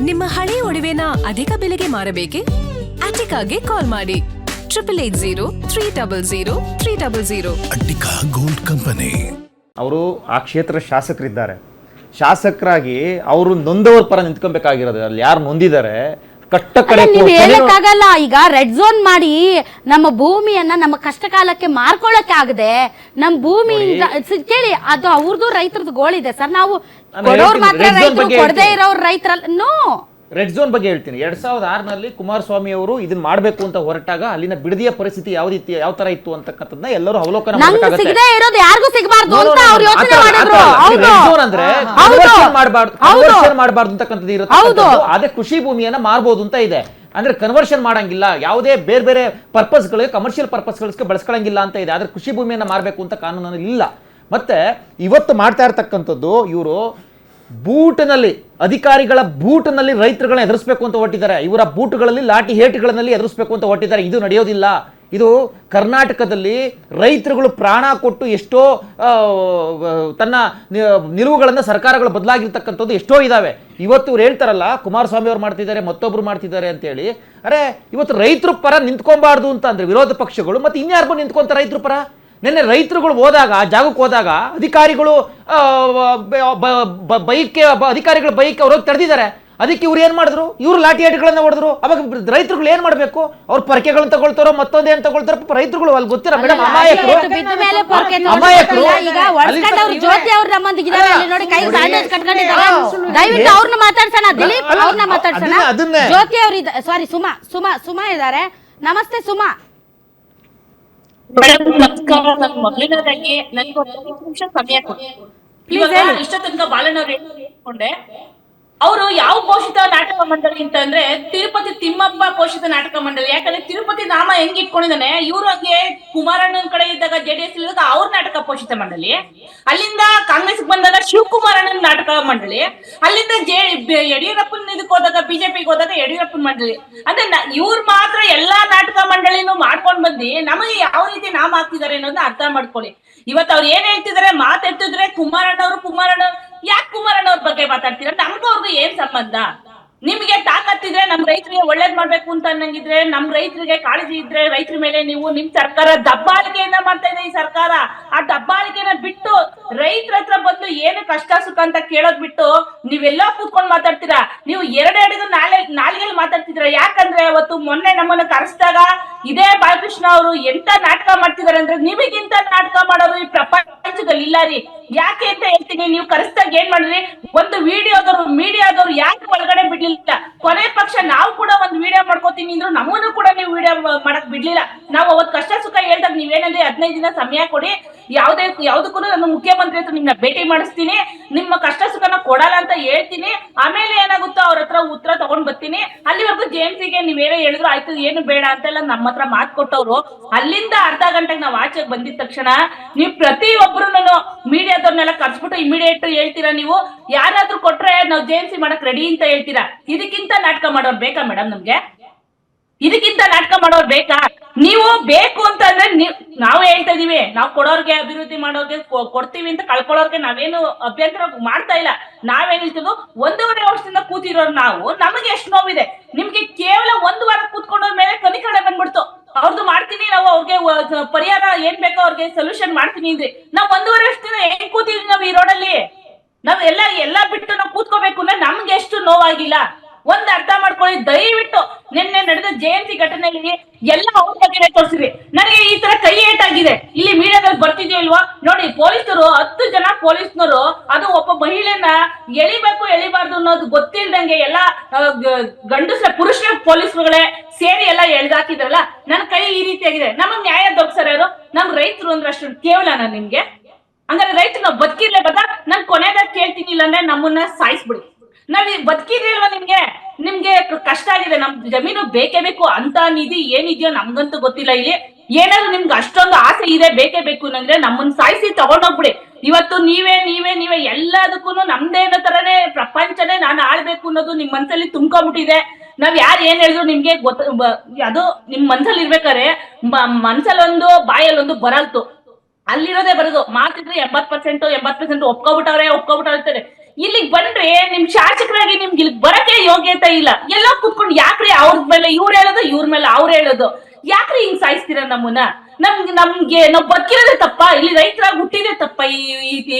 ನಿಮ್ಮ ಹಳೆ ಒಡವೆನ ಅಧಿಕ ಬೆಲೆಗೆ ಮಾರಬೇಕೆ? ಅಟಿಕಾಗೆ ಕಾಲ್ ಮಾಡಿ 8880 ಅಟ್ಟಿಕಾ ಗೋಲ್ಡ್ ಕಂಪನಿ. ಅವರು ಆ ಕ್ಷೇತ್ರ ಶಾಸಕರಿದ್ದಾರೆ. ಶಾಸಕರಾಗಿ ಅವರು ನೊಂದವರ ಪರ ನಿಂತ್ಕೊಬೇಕಾಗಿರೋದು. ಅಲ್ಲಿ ಯಾರು ನೊಂದಿದ್ದಾರೆ ಕಟ್ಟ ಕಡೆ ನೀವ್ ಹೇಳಕ್ಕಾಗಲ್ಲ. ಈಗ ರೆಡ್ ಝೋನ್ ಮಾಡಿ ನಮ್ಮ ಭೂಮಿಯನ್ನ ನಮ್ಮ ಕಷ್ಟ ಕಾಲಕ್ಕೆ ಮಾರ್ಕೊಳ್ಳಕ್ಕೆ ಆಗದೆ ನಮ್ಮ ಭೂಮಿಯಿಂದ ಕೇಳಿ, ಅದು ಅವ್ರದ್ದು ರೈತರದ್ದು ಗೋಳಿದೆ ಸರ್. ನಾವು ಕೊಡೋರು ಮಾತ್ರ ರೈತರು, ಕೊಡದೇ ಇರೋರು ರೈತರಲ್ಲ. ನೋ, ರೆಡ್ ಝೋನ್ ಬಗ್ಗೆ ಹೇಳ್ತೀನಿ. 2006ನಲ್ಲಿ ಕುಮಾರಸ್ವಾಮಿ ಅವರು ಇದನ್ನ ಮಾಡಬೇಕು ಅಂತ ಹೊರಟಾಗ ಅಲ್ಲಿನ ಬಿಡದಿಯ ಪರಿಸ್ಥಿತಿ ಯಾವ ತರ ಇತ್ತು ಅಂತಕ್ಕಂಥದ್ದನ್ನ ಎಲ್ಲರೂ ಅವಲೋಕನ ಮಾಡಬೇಕಾಗುತ್ತೆ. ಸಿಗದೇ ಇರೋದು ಯಾರಿಗೂ ಸಿಗಬಾರ್ದು ಅಂತ ಅವ್ರು ಯೋಚನೆ ಮಾಡಿದ್ರು. ರೆಡ್ ಝೋನ್ ಅಂದ್ರೆ ಕನ್ವರ್ಷನ್ ಮಾಡಬಾರ್ದು ಅಂತಕ್ಕಂಥದ್ದು ಇರುತ್ತೆ. ಅದೇ ಕೃಷಿ ಭೂಮಿಯನ್ನ ಮಾರಬಹುದು ಅಂತ ಇದೆ. ಅಂದ್ರೆ ಕನ್ವರ್ಷನ್ ಮಾಡಂಗಿಲ್ಲ, ಯಾವುದೇ ಬೇರೆ ಬೇರೆ ಪರ್ಪಸ್ಗಳಿಗೆ, ಕಮರ್ಷಿಯಲ್ ಪರ್ಪಸ್ಗಳಿಗೆ ಬಳಸ್ಕೊಳ್ಳಂಗಿಲ್ಲ ಅಂತ ಇದೆ. ಆದ್ರೆ ಕೃಷಿ ಭೂಮಿಯನ್ನ ಮಾರಬೇಕು ಅಂತ ಕಾನೂನಲ್ಲಿ ಇಲ್ಲ. ಮತ್ತೆ ಇವತ್ತು ಮಾಡ್ತಾ ಇರ್ತಕ್ಕಂಥದ್ದು, ಇವರು ಬೂಟ್ನಲ್ಲಿ, ಅಧಿಕಾರಿಗಳ ಬೂಟ್ನಲ್ಲಿ ರೈತರುಗಳನ್ನ ಎದುರಿಸಬೇಕು ಅಂತ ಹೊರಟಿದ್ದಾರೆ. ಇವರ ಬೂಟ್ಗಳಲ್ಲಿ ಲಾಠಿ ಹೇಟುಗಳಲ್ಲಿ ಎದುರಿಸಬೇಕು ಅಂತ ಹೊರಟಿದ್ದಾರೆ. ಇದು ನಡೆಯೋದಿಲ್ಲ. ಇದು ಕರ್ನಾಟಕದಲ್ಲಿ ರೈತರುಗಳು ಪ್ರಾಣ ಕೊಟ್ಟು ಎಷ್ಟೋ ತನ್ನ ನಿಲುವುಗಳನ್ನು ಸರ್ಕಾರಗಳು ಬದಲಾಗಿರ್ತಕ್ಕಂಥದ್ದು ಎಷ್ಟೋ ಇದಾವೆ. ಇವತ್ತು ಇವ್ರು ಹೇಳ್ತಾರಲ್ಲ, ಕುಮಾರಸ್ವಾಮಿ ಅವ್ರು ಮಾಡ್ತಿದ್ದಾರೆ, ಮತ್ತೊಬ್ರು ಮಾಡ್ತಿದ್ದಾರೆ ಅಂತೇಳಿ. ಅರೆ, ಇವತ್ತು ರೈತರ ಪರ ನಿಂತ್ಕೊಬಾರ್ದು ಅಂತ ಅಂದ್ರೆ ವಿರೋಧ ಪಕ್ಷಗಳು ಮತ್ತೆ ಇನ್ಯಾರಿಗೂ ನಿಂತ್ಕೊಂತ ರೈತರ ಪರ. ನಿನ್ನೆ ರೈತರುಗಳು ಹೋದಾಗ, ಜಾಗಕ್ಕೆ ಹೋದಾಗ ಅಧಿಕಾರಿಗಳು ಅಧಿಕಾರಿಗಳ ಬೈಕ್ ಅವ್ರು ತಡೆದಿದ್ದಾರೆ. ಅದಕ್ಕೆ ಇವ್ರು ಏನ್ ಮಾಡಿದ್ರು? ಇವ್ರು ಲಾಠಿ ಏಟುಗಳನ್ನ ಹೊಡೆದ್ರು. ಅವಾಗ ರೈತರುಗಳು ಏನ್ ಮಾಡ್ಬೇಕು? ಅವ್ರ ಪರಕೆಗಳನ್ನ ತಗೊಳ್ತಾರೋ ಮತ್ತೊಂದೇನ್ ತಗೊಳ್ತಾರೋ ರೈತರುಗಳು ಅಲ್ಲಿ ಗೊತ್ತಿರ ಮೇಡಮ್, ಅಮಾಯಕರು. ಜ್ಯೋತಿ ಅವ್ರು ನಮ್ಮೊಂದಿಗಿದ್ದಾರೆ ನೋಡಿ, ಕೈ ಬ್ಯಾಂಡೇಜ್ ಕಟ್ಕೊಂಡಿದ್ದಾರೆ. ದಯವಿಟ್ಟು ಅವ್ರನ್ನ ಮಾತಾಡ್ಸೋಣ, ದಿಲೀಪ್ ಅವ್ರನ್ನ ಮಾತಾಡ್ಸೋಣ. ಜ್ಯೋತಿ ಅವ್ರು ಸಾರಿ, ಸುಮಾ ಇದ್ದಾರೆ. ನಮಸ್ತೆ ಸುಮಾ. ಮೇಡಮ್ ನಮಸ್ಕಾರ. ನನ್ನ ಮೊದಲನೇದಾಗಿ ನನಗೆ ಒಂದು 5 ನಿಮಿಷ ಸಮಯ ಕೊಡಿ. ಇಷ್ಟ ತನಕ ಬಾಲಣ್ಣವ್ರು ಹೇಳ್ಕೊಂಡೆ. ಅವರು ಯಾವ ಪೋಷಿತ ನಾಟಕ ಮಂಡಳಿ ಅಂತಂದ್ರೆ ತಿರುಪತಿ ತಿಮ್ಮಪ್ಪ ಪೋಷಿತ ನಾಟಕ ಮಂಡಳಿ. ಯಾಕಂದ್ರೆ ತಿರುಪತಿ ನಾಮ ಹೆಂಗ್ ಇಟ್ಕೊಂಡಿದ್ದಾನೆ, ಇವ್ರಿಗೆ ಕುಮಾರಣ್ಣನ ಕಡೆ ಇದ್ದಾಗ JDS ಇದ್ದಾಗ ಅವ್ರ ನಾಟಕ ಪೋಷಿತ ಮಂಡಳಿ, ಅಲ್ಲಿಂದ ಕಾಂಗ್ರೆಸ್ ಬಂದಾಗ ಶಿವಕುಮಾರಣ್ಣನ ನಾಟಕ ಮಂಡಳಿ, ಅಲ್ಲಿಂದ ಯಡಿಯೂರಪ್ಪನ ಇದಕ್ಕೆ ಹೋದಾಗ ಬಿಜೆಪಿಗೆ ಹೋದಾಗ ಯಡಿಯೂರಪ್ಪನ ಮಂಡಳಿ. ಅಂದ್ರೆ ಇವ್ರು ಮಾತ್ರ ಎಲ್ಲಾ ನಾಟಕ ಮಂಡಳಿನೂ ಮಾಡ್ಕೊಂಡ್ ಬಂದು ನಮಗೆ ಯಾವ ರೀತಿ ನಾಮ ಹಾಕ್ತಿದ್ದಾರೆ ಅನ್ನೋದನ್ನ ಅರ್ಥ ಮಾಡ್ಕೊಳ್ಳಿ. ಇವತ್ತು ಅವ್ರು ಏನ್ ಹೇಳ್ತಿದಾರೆ, ಮಾತಾಡ್ತಿದ್ರೆ ಕುಮಾರಣ್ಣ ಯಾಕೆ ಕುಮಾರಣ್ಣ ಅವ್ರ ಬಗ್ಗೆ ಮಾತಾಡ್ತೀರ? ನಮ್ಗೂ ಅವ್ರಿಗೂ ಏನ್ ಸಂಬಂಧ? ನಿಮ್ಗೆ ತಾಕತ್ತಿದ್ರೆ ನಮ್ ರೈತರಿಗೆ ಒಳ್ಳೇದ್ ಮಾಡ್ಬೇಕು ಅಂತ ಅನ್ನಂಗಿದ್ರೆ, ನಮ್ ರೈತರಿಗೆ ಕಾಳಜಿ ಇದ್ರೆ ರೈತರ ಮೇಲೆ ನೀವು, ನಿಮ್ ಸರ್ಕಾರ ದಬ್ಬಾಳಿಕೆಯನ್ನ ಮಾಡ್ತಾ ಇದೆ. ಈ ಸರ್ಕಾರ ಆ ದಬ್ಬಾಳಿಕೆನ ಬಿಟ್ಟು ರೈತರ ಹತ್ರ ಬಂದು ಏನು ಕಷ್ಟ ಸುಖ ಅಂತ ಕೇಳೋದ್ ಬಿಟ್ಟು ನೀವೆಲ್ಲ ಕೂತ್ಕೊಂಡ್ ಮಾತಾಡ್ತೀರಾ. ನೀವು ಎರಡೆರಡು ನಾಲಿಗೆಲ್ಲಿ ಮಾತಾಡ್ತಿದ್ರ. ಯಾಕಂದ್ರೆ ಅವತ್ತು ಮೊನ್ನೆ ನಮ್ಮನ್ನ ಕರೆಸಿದಾಗ ಇದೇ ಬಾಲಕೃಷ್ಣ ಅವರು ಎಂತ ನಾಟಕ ಮಾಡ್ತಿದಾರೆ ಅಂದ್ರೆ, ನಿಮಗಿಂತ ನಾಟಕ ಮಾಡೋರು ಈ ಪ್ರಪಂಚದಲ್ಲಿ ಇಲ್ಲ ರೀ. ಯಾಕೆ ಅಂತ ಹೇಳ್ತೀನಿ. ನೀವು ಕರೆಸಿದಾಗ ಏನ್ ಮಾಡಿದ್ರಿ? ಒಂದು ಮೀಡಿಯಾದವ್ರು ಯಾಕೆ ಒಳಗಡೆ ಬಿಡ್ಲಿಲ್ಲ? ಕೊನೆ ಪಕ್ಷ ನಾವು ಕೂಡ ಒಂದು ವಿಡಿಯೋ ಮಾಡ್ಕೋತೀನಿ ಅಂದ್ರು ನಮ್ಮನ್ನು ಕೂಡ ನೀವು ವಿಡಿಯೋ ಮಾಡಕ್ ಬಿಡ್ಲಿಲ್ಲ. ನಾವು ಅವತ್ ಕಷ್ಟ ಸುಖ ಹೇಳ್ದಾಗ ನೀವೇನಂದ್ರೆ 15 ದಿನ ಸಮಯ ಕೊಡಿ, ಯಾವ್ದಕ್ಕೂ ನಾನು ಮುಖ್ಯಮಂತ್ರಿ ಹತ್ರ ನಿಮ್ನ ಭೇಟಿ ಮಾಡಿಸ್ತೀನಿ, ನಿಮ್ಮ ಕಷ್ಟ ಸುಖನ ಕೊಡಲ್ಲ ಅಂತ ಹೇಳ್ತೀನಿ. ಆಮೇಲೆ ಏನಾಗುತ್ತೋ ಅವ್ರ ಹತ್ರ ಉತ್ತರ ತಗೊಂಡ್ ಬರ್ತೀನಿ. ಅಲ್ಲಿವರೆಗೂ JMCಗೆ ನೀವೇನೋ ಹೇಳಿದ್ರು ಆಯ್ತು, ಏನು ಬೇಡ ಅಂತೆಲ್ಲ ನಮ್ಮ ಹತ್ರ ಮಾತು ಕೊಟ್ಟವ್ರು. ಅಲ್ಲಿಂದ ಅರ್ಧ ಗಂಟೆಗೆ ನಾವು ಆಚೆಗೆ ಬಂದಿದ ತಕ್ಷಣ ನೀವು ಪ್ರತಿಯೊಬ್ರು ಮೀಡಿಯಾದವ್ರನ್ನೆಲ್ಲ ಕರ್ಸ್ಬಿಟ್ಟು ಇಮಿಡಿಯೇಟ್ ಹೇಳ್ತೀರಾ. ನೀವು ಯಾರಾದ್ರೂ ಕೊಟ್ರೆ ನಾವು JMC ಮಾಡಕ್ ರೆಡಿ ಅಂತ ಹೇಳ್ತೀರಾ. ಇದಕ್ಕಿಂತ ನಾಟಕ ಮಾಡೋರು ಬೇಕಾ ಮೇಡಮ್? ನಮ್ಗೆ ಇದಕ್ಕಿಂತ ನಾಟಕ ಮಾಡೋರು ಬೇಕಾ? ನೀವು ಬೇಕು ಅಂತ ಅಂದ್ರೆ ನಾವು ಹೇಳ್ತಾ ಇದೀವಿ, ನಾವು ಕೊಡೋರ್ಗೆ, ಅಭಿವೃದ್ಧಿ ಮಾಡೋರ್ಗೆ ಕೊಡ್ತೀವಿ ಅಂತ ಕಳ್ಕೊಳ್ಳೋರ್ಗೆ ನಾವೇನು ಅಭ್ಯಂತರ ಮಾಡ್ತಾ ಇಲ್ಲ. ನಾವೇನ್ ಹೇಳ್ತೀವಿ, 1.5 ವರ್ಷದಿಂದ ಕೂತಿರೋರು ನಾವು, ನಮಗೆ ಎಷ್ಟು ನೋವಿದೆ. ನಿಮ್ಗೆ ಕೇವಲ 1 ವಾರ ಕೂತ್ಕೊಂಡೋರ್ ಮೇಲೆ ಕನಿಕರಣ ಬಂದ್ಬಿಡ್ತು. ಅವ್ರದ್ದು ಮಾಡ್ತೀನಿ, ನಾವು ಅವ್ರಿಗೆ ಪರಿಹಾರ ಏನ್ ಬೇಕೋ ಅವ್ರಿಗೆ ಸೊಲ್ಯೂಷನ್ ಮಾಡ್ತೀನಿ ಅಂದ್ರೆ ನಾವ್ 1.5 ವರ್ಷದಿಂದ ಹೆಂಗ್ ಕೂತಿದ್ವಿ ನಾವು ಈ ರೋಡಲ್ಲಿ? ನಾವ್ ಎಲ್ಲ ಬಿಟ್ಟು ನಾವು ಕೂತ್ಕೋಬೇಕು ಅಂದ್ರೆ ನಮ್ಗೆ ಎಷ್ಟು ನೋವಾಗಿಲ್ಲ ಒಂದ್ ಅರ್ಥ ಮಾಡ್ಕೊಳ್ಳಿ ದಯವಿಟ್ಟು. ನಿನ್ನೆ ನಡೆದ JMC ಘಟನೆಯಲ್ಲಿ ಎಲ್ಲ ಅವ್ರ ಬಗ್ಗೆ ತೋರಿಸಿದ್ರಿ. ನನಗೆ ಈ ತರ ಕೈ ಏಟಾಗಿದೆ, ಇಲ್ಲಿ ಮೀಡಿಯಾದಲ್ಲಿ ಬರ್ತಿದ್ಯೋ ಇಲ್ವಾ ನೋಡಿ. ಪೊಲೀಸರು 10 ಜನ ಪೊಲೀಸ್ನವರು, ಅದು ಒಬ್ಬ ಮಹಿಳೆನ ಎಳಿಬಾರ್ದು ಅನ್ನೋದು ಗೊತ್ತಿಲ್ದಂಗೆ ಎಲ್ಲ ಪುರುಷ ಪೊಲೀಸ್ಗಳೇ ಸೇರಿ ಎಲ್ಲ ಎಳ್ದಾಕಿದ್ರಲ್ಲ, ನನ್ ಕೈ ಈ ರೀತಿಯಾಗಿದೆ. ನಮಗ್ ನ್ಯಾಯ ದೊರಕ್ಸರ ಯಾರು? ನಮ್ ರೈತರು ಅಂದ್ರೆ ಅಷ್ಟು ಕೇವಲನಾ ನಿಮ್ಗೆ? ಹಂಗಾರೆ ರೈತರು ನಾವು ಬದುಕಿರ್ಲೇ ಬದ. ನಾನ್ ಕೊನೆದಾಗ ಕೇಳ್ತೀನಿ, ಇಲ್ಲಾಂದ್ರೆ ನಮ್ಮನ್ನ ಸಾಯಿಸ್ಬಿಡಿ. ನಾವ್ ಬದುಕಿರ್ಲಿಲ್ವಾ? ನಿಮ್ಗೆ ಕಷ್ಟ ಆಗಿದೆ, ನಮ್ ಜಮೀನು ಬೇಕೇ ಬೇಕು ಅಂತ ನಿಧಿ ಏನಿದೆಯೋ ನಮ್ಗಂತೂ ಗೊತ್ತಿಲ್ಲ. ಇಲ್ಲಿ ಏನಾದ್ರು ನಿಮ್ಗೆ ಅಷ್ಟೊಂದು ಆಸೆ ಇದೆ, ಬೇಕೇ ಬೇಕು ಅಂದ್ರೆ ನಮ್ಮನ್ನ ಸಾಯಿಸಿ ತಗೊಂಡೋಗ್ಬಿಡಿ. ಇವತ್ತು ನೀವೇ ಎಲ್ಲದಕ್ಕೂ ನಮ್ದೇನೋ ತರನೇ ಪ್ರಪಂಚನೇ ನಾನು ಆಳ್ಬೇಕು ಅನ್ನೋದು ನಿಮ್ ಮನ್ಸಲ್ಲಿ ತುಂಬ್ಕೊಂಡ್ಬಿಟ್ಟಿದೆ. ನಾವ್ ಯಾರು ಏನ್ ಹೇಳಿದ್ರು ನಿಮ್ಗೆ ಅದು ನಿಮ್ ಮನ್ಸಲ್ಲಿ ಇರ್ಬೇಕಾರೆ ಮನ್ಸಲ್ಲೊಂದು ಬಾಯಲ್ಲೊಂದು ಬರಲ್ತು. ಅಲ್ಲಿರೋದೇ ಬರೋದು. ಮಾತಿದ್ರೆ 80% ಒಪ್ಕೊಬಿಟ್ಟವ್ರೆ ಇರ್ತಾರೆ. ಇಲ್ಲಿಗೆ ಬಂದ್ರೆ ನಿಮ್ ಶಾಸಕರಾಗಿ ನಿಮ್ಗೆ ಇಲ್ಲಿ ಬರಕ್ಕೆ ಯೋಗ್ಯತೆ ಇಲ್ಲ. ಎಲ್ಲ ಕುತ್ಕೊಂಡು ಯಾಕ್ರಿ ಅವ್ರ ಮೇಲೆ ಇವ್ರು ಹೇಳೋದು, ಇವ್ರ ಮೇಲೆ ಅವ್ರು ಹೇಳೋದು, ಯಾಕ್ರಿ ಹಿಂಗ್ ಸಾಯಿಸ್ತೀರ ನಮ್ಮನ್ನ? ನಮ್ಗೆ ನಾವ್ ಬದುಕಿರೋದೇ ತಪ್ಪ? ಇಲ್ಲಿ ರೈತರಾಗಿ ಹುಟ್ಟಿದೆ ತಪ್ಪ? ಈ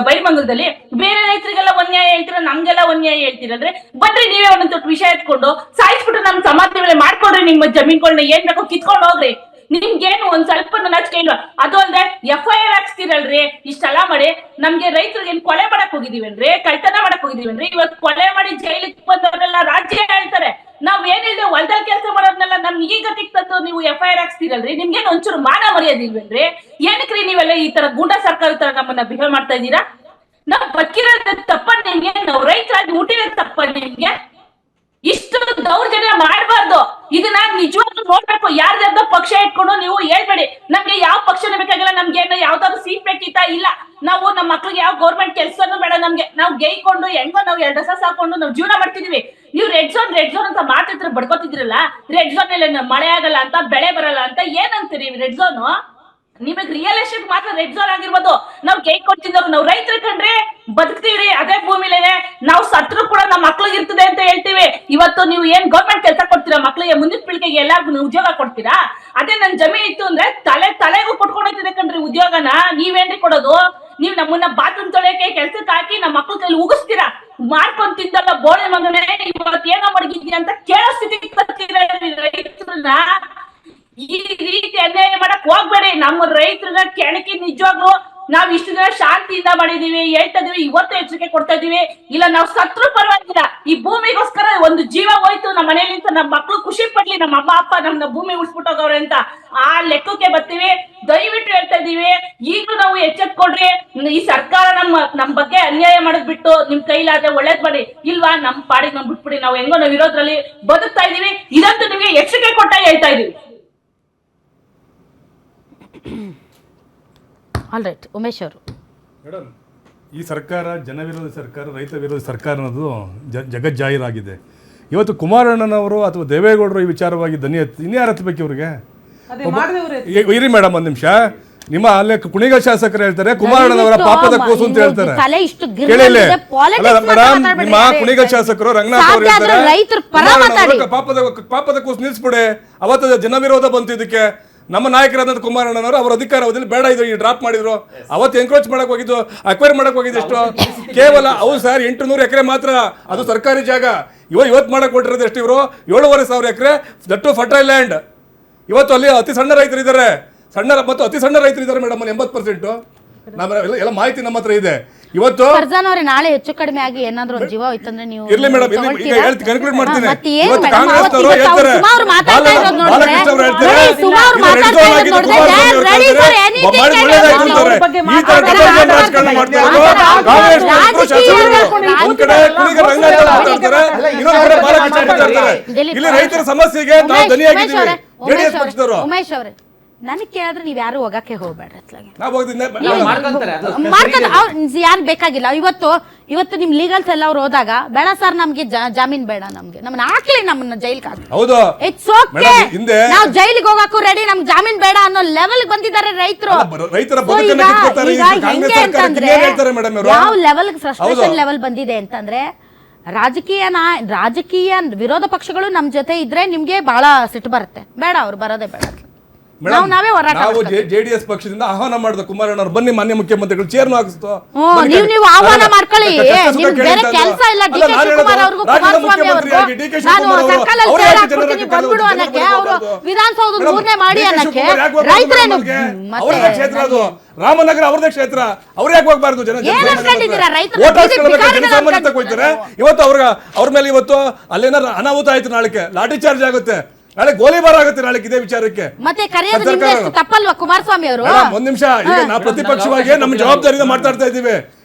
ಬೈಲಮಂಗಲದಲ್ಲಿ ಬೇರೆ ರೈತರಿಗೆಲ್ಲ ಒಂದ್ಯಾಯ ಹೇಳ್ತೀರ, ನಮ್ಗೆಲ್ಲ ಒಂದ್ಯಾಯ ಹೇಳ್ತೀರಂದ್ರೆ ಬನ್ರಿ ನೀವೇ ಒಂದೊಂದು ವಿಷಯ ಎತ್ಕೊಂಡು ಸಾಯಿಸ್ಬಿಟ್ಟು ನಮ್ ಸಮಾಜ ಮೇಲೆ ಮಾಡ್ಕೊಡ್ರಿ. ನಿಮ್ಮ ಜಮೀನ್ಗಳನ್ನ ಏನ್ ಬೇಕೋ ಕಿತ್ಕೊಂಡು ಹೋಗ್ರಿ. ನಿಮ್ಗೇನು ಒಂದ್ ಸ್ವಲ್ಪ ನಾಚಿಕೆ ಇಲ್ವಾ? ಅದು ಅಲ್ದೆ FIR ಹಾಕ್ಸ್ತಿರಲ್ರಿ ಇಷ್ಟೆಲ್ಲ ಮಾಡಿ. ನಮ್ಗೆ ರೈತರಿಗೆ ಏನ್ ಕೊಲೆ ಮಾಡಕ್ ಹೋಗಿದೀವೇನ್ರಿ? ಕಳ್ತನ ಮಾಡಕ್ ಹೋಗಿದೀವೇನ್ರಿ? ಇವತ್ತು ಕೊಲೆ ಮಾಡಿ ಜೈಲಿಗೆ ಬಂದವರೆಲ್ಲ ರಾಜ್ಯ ಹೇಳ್ತಾರೆ. ನಾವ್ ಏನ್ ಹೇಳ್ದೆ ಹೊಲದಲ್ಲಿ ಕೆಲಸ ಮಾಡೋದ್ನೆಲ್ಲ ನಮ್ಗೆ ಈ ಗತಿಗೆ ತಂದು ನೀವು FIR ಹಾಕ್ಸ್ತಿರಲ್ರಿ. ನಿಮ್ಗೇನು ಒಂಚೂರು ಮಾನ ಮರ್ಯಾದಿಲ್ವೇನ್ರಿ? ಏನಕ್ರಿ ನೀವೆಲ್ಲ ಈ ತರ ಗೂಂಡಾ ಸರ್ಕಾರ ತರ ನಮ್ಮನ್ನ ಬಿಹೇವ್ ಮಾಡ್ತಾ ಇದ್ದೀರಾ? ನಾವ್ ಬದುಕಿರೋದ್ ತಪ್ಪ ನಿಮ್ಗೆ? ನಾವ್ ರೈತರಾಗಿ ಹುಟ್ಟಿರೋದ್ ತಪ್ಪ ನಿಮ್ಗೆ? ಇಷ್ಟು ದೌರ್ಜನ್ಯ ಮಾಡಬಾರ್ದು. ಇದನ್ನ ನಿಜವಾಗ್ಲೂ ನೋಡ್ಬೇಕು. ಯಾರ್ದಾರ್ದೋ ಪಕ್ಷ ಇಟ್ಕೊಂಡು ನೀವು ಹೇಳ್ಬೇಡಿ ನಮ್ಗೆ ಯಾವ ಪಕ್ಷನ ಬೇಕಾಗಿಲ್ಲ, ನಮ್ಗೆ ಯಾವ್ದಾದ್ರು ಸೀಟ್ ಬೇಕಿತ್ತ ಇಲ್ಲ. ನಾವು ನಮ್ಮ ಮಕ್ಳಿಗೆ ಯಾವ ಗೌರ್ಮೆಂಟ್ ಕೆಲ್ಸನೂ ಬೇಡ ನಮ್ಗೆ. ನಾವು ಗೈಕೊಂಡು ಹೆಂಗೋ ನಾವು 2 ವರ್ಷ ಸಾಕೊಂಡು ನಾವು ಜೀವನ ಮಾಡ್ತಿದೀವಿ. ನೀವು ರೆಡ್ ಝೋನ್ ಅಂತ ಮಾತಿತ್ರ ಬಡ್ಕೋತಿದ್ರಲ್ಲ, ರೆಡ್ ಝೋನ್ ಅಲ್ಲಿ ಮಳೆ ಆಗಲ್ಲ ಅಂತ, ಬೆಳೆ ಬರಲ್ಲ ಅಂತ ಏನಂತೀರಿ? ರೆಡ್ ಝೋನು ನಿಮಗ್ ರಿಯಲ್ ಎಸ್ಟೇಟ್ ಮಾತ್ರ ರೆಡ್ ಝೋನ್ ಆಗಿರ್ಬೋದು. ನಾವ್ ಕೈ ಕೊಡ್ತಿದ್ದವ್ರು ನಾವು ರೈತರು ಕಂಡ್ರೆ ಬದುಕ್ತೀವ್ರಿ ಅದೇ ಭೂಮಿಲೇನೆ. ನಾವು ಸತ್ರು ಕೂಡ ನಮ್ಮ ಮಕ್ಳಿಗೆ ಇರ್ತದೆ ಅಂತ ಹೇಳ್ತೀವಿ. ಇವತ್ತು ನೀವು ಏನ್ ಗೌರ್ಮೆಂಟ್ ಕೆಲಸ ಕೊಡ್ತೀರಾ ಮಕ್ಳಿಗೆ, ಮುಂದಿನ ಪೀಳಿಗೆಗೆ ಎಲ್ಲಾರ್ಗು ಉದ್ಯೋಗ ಕೊಡ್ತೀರಾ? ಅದೇ ನನ್ ಜಮೀನ್ ಇತ್ತು ಅಂದ್ರೆ ತಲೆಗೂ ಕೊಟ್ಕೊಂಡು ಹೋಗ್ತಿದೆ ಕಣ್ರಿ ಉದ್ಯೋಗನ. ನೀವೇನ್ರಿ ಕೊಡೋದು? ನೀವ್ ನಮ್ಮನ್ನ ಬಾತ್ರೂಮ್ ತೊಳೆಯಕ್ಕೆ ಕೆಲ್ಸಕ್ಕೆ ಹಾಕಿ ನಮ್ಮ ಮಕ್ಳ ಕೈಲಿ ಉಗಿಸ್ತೀರಾ. ಮಾಡ್ಕೊಂಡ್ ತಿಂದಲ್ಲ ಬೋಳೆ ಮಗನೇ ಇವತ್ತು ಏನೋ ಮಡಗಿದ್ಯಾ ಅಂತ ಕೇಳೋ ಸ್ಥಿತಿಗೆ ತರ್ತೀರ ರೈತರನ್ನ. ಈ ರೀತಿ ಅನ್ಯಾಯ ಮಾಡಕ್ ಹೋಗ್ಬೇಡಿ. ನಮ್ಮ ರೈತರನ್ನ ಕೆಣಕಿ ನಿಜವಾಗ್ಲು ನಾವ್ ಇಷ್ಟು ದಿನ ಶಾಂತಿಯಿಂದ ಮಾಡಿದೀವಿ, ಹೇಳ್ತಾ ಇದೀವಿ, ಇವತ್ತು ಎಚ್ಚರಿಕೆ ಕೊಡ್ತಾ ಇದೀವಿ. ಇಲ್ಲ ನಾವ್ ಸತ್ರು ಪರವಾಗಿಲ್ಲ, ಈ ಭೂಮಿಗೋಸ್ಕರ ಒಂದು ಜೀವ ಹೋಯ್ತು ನಮ್ಮ ಮನೇಲಿ ಅಂತ ನಮ್ಮ ಮಕ್ಳು ಖುಷಿ ಪಡ್ಲಿ, ನಮ್ಮ ಅಮ್ಮ ಅಪ್ಪ ನಮ್ನ ಭೂಮಿ ಉಳಿಸ್ಬಿಟ್ಟೋಗವ್ರೆ ಅಂತ ಆ ಲೆಕ್ಕಕ್ಕೆ ಬರ್ತೀವಿ. ದಯವಿಟ್ಟು ಹೇಳ್ತಾ ಇದೀವಿ, ಈಗ್ಲೂ ನಾವು ಎಚ್ಚೆತ್ಕೊಡ್ರಿ. ಈ ಸರ್ಕಾರ ನಮ್ ಬಗ್ಗೆ ಅನ್ಯಾಯ ಮಾಡೋದ್ ಬಿಟ್ಟು ನಿಮ್ ಕೈಲಾದ್ರೆ ಒಳ್ಳೇದ್ ಮಾಡಿ, ಇಲ್ವಾ ನಮ್ ಪಾಡಿಗೆ ನಮ್ ಬಿಟ್ಬಿಡಿ. ನಾವು ಹೆಂಗೋ ನಾವ್ ಇರೋದ್ರಲ್ಲಿ ಬದುಕ್ತಾ ಇದೀವಿ. ಇದಂತೂ ನಿಮ್ಗೆ ಎಚ್ಚರಿಕೆ ಕೊಟ್ಟ ಹೇಳ್ತಾ ಇದೀವಿ. ಆಲ್ ರೈಟ್, ಉಮೇಶ್ ಅವರು. ಮೇಡಮ್, ಈ ಸರ್ಕಾರ ಜನವಿರೋಧಿ ಸರ್ಕಾರ, ರೈತ ವಿರೋಧಿ ಸರ್ಕಾರ ಅನ್ನೋದು ಜಗಜ್ಜಾಹೀರಾಗಿದೆ. ಇವತ್ತು ಕುಮಾರಣ್ಣನವರು ಅಥವಾ ದೇವೇಗೌಡರು ಈ ವಿಚಾರವಾಗಿ ದನಿ ಎತ್ತಿ ಇನ್ಯಾರು ಎತ್ತಬೇಕು ಇವ್ರಿಗೆ? ಇರಿ ಮೇಡಮ್ ಒಂದು ನಿಮಿಷ. ನಿಮ್ಮ ಅಲ್ಲೇ ಕುಣಿಗ ಶಾಸಕರು ಹೇಳ್ತಾರೆ ಕುಮಾರಣ್ಣನವರ ಪಾಪದ ಕೂಸು ಅಂತ ಹೇಳ್ತಾರೆ. ಕೇಳಿಲ್ಲ ಮೇಡಮ್, ನಿಮ್ಮ ಕುಣಿಗ ಶಾಸಕರು ರಂಗನಾಥ್ ಅವರು ಹೇಳ್ತಾರೆ ಪಾಪದ ಕೂಸು ನಿಲ್ಸ್ಬಿಡೆ. ಅವತ್ತು ಜನವಿರೋಧ ಬಂತು ಇದಕ್ಕೆ. ನಮ್ಮ ನಾಯಕರಾದ ಕುಮಾರಣ್ಣನವರು ಅವರ ಅಧಿಕಾರ ಅವಧಿಯಲ್ಲಿ ಬೇಡ ಇದು ಡ್ರಾಪ್ ಮಾಡಿದ್ರು. ಅವತ್ತು ಎನ್ಕ್ರೋಚ್ ಮಾಡಕ್ ಹೋಗಿದ್ದು, ಅಕ್ವೈರ್ ಮಾಡಕ್ ಹೋಗಿದ್ದು ಎಷ್ಟು? ಕೇವಲ ಅವು ಸರ್ 800 ಎಕರೆ ಮಾತ್ರ, ಅದು ಸರ್ಕಾರಿ ಜಾಗ. ಇವತ್ತು ಮಾಡಕ್ ಕೊಟ್ಟಿರೋದು ಎಷ್ಟು? ಇವರು 7,500 ಎಕರೆ ದಟ್ಟು ಫರ್ಟೈಲ್ ಲ್ಯಾಂಡ್. ಇವತ್ತು ಅಲ್ಲಿ ಅತಿ ಸಣ್ಣ ರೈತರು ಇದ್ದಾರೆ, ಮತ್ತು ಅತಿ ಸಣ್ಣ ರೈತರು ಇದ್ದಾರೆ ಮೇಡಮ್. 80% ಎಲ್ಲ ಮಾಹಿತಿ ನಮ್ಮ ಹತ್ರ ಇದೆ. ಇವತ್ತು ನಾಳೆ ಹೆಚ್ಚು ಕಡಿಮೆ ಆಗಿ ಏನಾದ್ರು ಒಂದು ಜೀವ ಹೋಯ್ತಂದ್ರೆ ನೀವು ಇರ್ಲಿ ಮೇಡಮ್, ಈಗ ಹೇಳ್ತೀನಿ, ಕನ್ಕ್ಲೂಡ್ ಮಾಡ್ತೀನಿ. ಇವತ್ತು ಕಾಂಗ್ರೆಸ್ ಅವರು ಹೇಳ್ತಾರೆ, ಬಾಲಕೃಷ್ಣ ಅವರು ಹೇಳ್ತಾರೆ ಈ ತರ ಡಬಲ್ ರಾಜಕಾರಣ ಮಾಡ್ತಾರೆ. ಕಾಂಗ್ರೆಸ್ ಒಂದ್ ಕಡೆ ಕುಣಿಗರ ರಂಗನಾಥ್ ಮಾತಾಡ್ತಾರೆ, ಇನ್ನೊಂದ್ ಕಡೆ ಬಾಲಕೃಷ್ಣ ಮಾತಾಡ್ತಾರೆ. ಇಲ್ಲಿ ರೈತರ ಸಮಸ್ಯೆಗೆ ನಾವು ದನಿಯಾಗಿದ್ದೀವಿ ಜೆಡಿಎಸ್ ಪಕ್ಷದವರು. ಉಮೇಶ್ ಅವರೇ, ನನಗೆ ಕೇಳಿದ್ರೆ ನೀವ್ ಯಾರು ಹೋಗಕ್ಕೆ ಹೋಗ್ಬೇಡ್ರಿ ಅತ್ಲಾಗೆ. ಯಾರು ಬೇಕಾಗಿಲ್ಲ. ಇವತ್ತು ನಿಮ್ ಲೀಗಲ್ಸ್ ಎಲ್ಲ ಅವ್ರು ಹೋದಾಗ ಬೇಡ ಸರ್ ನಮ್ಗೆ ಜಾಮೀನ್ ಬೇಡ, ನಮ್ಮನ್ನ ಹಾಕ್ಲಿ, ನಮ್ಮನ್ನ ಜೈಲ್ಗೆ ಹಾಕಿ. ಹೌದು, ಇಟ್ಸ್ ಓಕೆ, ನಾವು ಜೈಲಿಗೆ ಹೋಗಕ್ಕೂ ರೆಡಿ, ನಮ್ಗೆ ಜಾಮೀನ್ ಬೇಡ ಅನ್ನೋ ಲೆವೆಲ್ ಬಂದಿದ್ದಾರೆ ರೈತರು. ಯಾವ ಲೆವೆಲ್ ಫ್ರಸ್ಟ್ರೇಷನ್ ಲೆವೆಲ್ ಬಂದಿದೆ ಅಂತಂದ್ರೆ, ರಾಜಕೀಯ ವಿರೋಧ ಪಕ್ಷಗಳು ನಮ್ ಜೊತೆ ಇದ್ರೆ ನಿಮ್ಗೆ ಬಹಳ ಸಿಟ್ಟು ಬರುತ್ತೆ. ಬೇಡ, ಅವ್ರು ಬರೋದೇ ಬೇಡ. ನಾವು ಜೆಡಿಎಸ್ ಪಕ್ಷದಿಂದ ಆಹ್ವಾನ ಮಾಡಿದ ಕುಮಾರಣ್ಣ ಬನ್ನಿ ಮಾನ್ಯ ಮುಖ್ಯಮಂತ್ರಿಗಳು ಚೇರ್ನು ಹಾಕಿಸ್ತು. ನೀವು ಆಹ್ವಾನ ಮಾಡ್ಕೊಳ್ಳಿ, ನಿಮ್ಗೆ ಬೇರೆ ಕೆಲಸ ಇಲ್ಲ. ಡಿ ಕೆ ಶಿವಕುಮಾರ್ ಅವ್ರಿಗೂ ಕುಮಾರಸ್ವಾಮಿ ಅವ್ರಿಗೂ ನಾನು ಸರ್ಕಲ್ ಅಲ್ಲಿ ಸೇರ್ ಹಾಕ್ಬಿಡ್ತೀನಿ ಬಂದ್ಬಿಡು ಅನ್ನಕ್ಕೆ, ಅವರು ವಿಧಾನಸೌಧ ಮೂರನೇ ಮಾಡಿ ಅನ್ನಕ್ಕೆ ರೈತರೇನು ಮತ್ತೆ ಕ್ಷೇತ್ರ ಅದು ರಾಮನಗರ ಅವ್ರದೇ ಕ್ಷೇತ್ರ, ಅವ್ರು ಯಾಕೆ ಹೋಗ್ಬಾರ್ದು? ಜನಸಾಮಾನ್ಯ ಹೋಗ್ತಾರೆ. ಇವತ್ತು ಅವ್ರ ಮೇಲೆ ಇವತ್ತು ಅಲ್ಲೇನಾರ ಅನಾಹುತ ಆಯ್ತು, ನಾಳೆ ಲಾಠಿ ಚಾರ್ಜ್ ಆಗುತ್ತೆ, ನಾಳೆ ಗೋಲಿಬಾರ್ ಆಗುತ್ತೆ ನಾಳೆ ಇದೇ ವಿಚಾರಕ್ಕೆ. ಮತ್ತೆ ಕರೆಯೋದು ನಿಮ್ಗೆ ತಪ್ಪಲ್ವಾ ಕುಮಾರಸ್ವಾಮಿ ಅವರು? ಒಂದ್ ನಿಮಿಷ, ಈಗ ನಾವು ಪ್ರತಿಪಕ್ಷವಾಗಿ ನಮ್ಮ ಜವಾಬ್ದಾರಿಯಿಂದ ಮಾತಾಡ್ತಾ ಇದ್ದೀವಿ.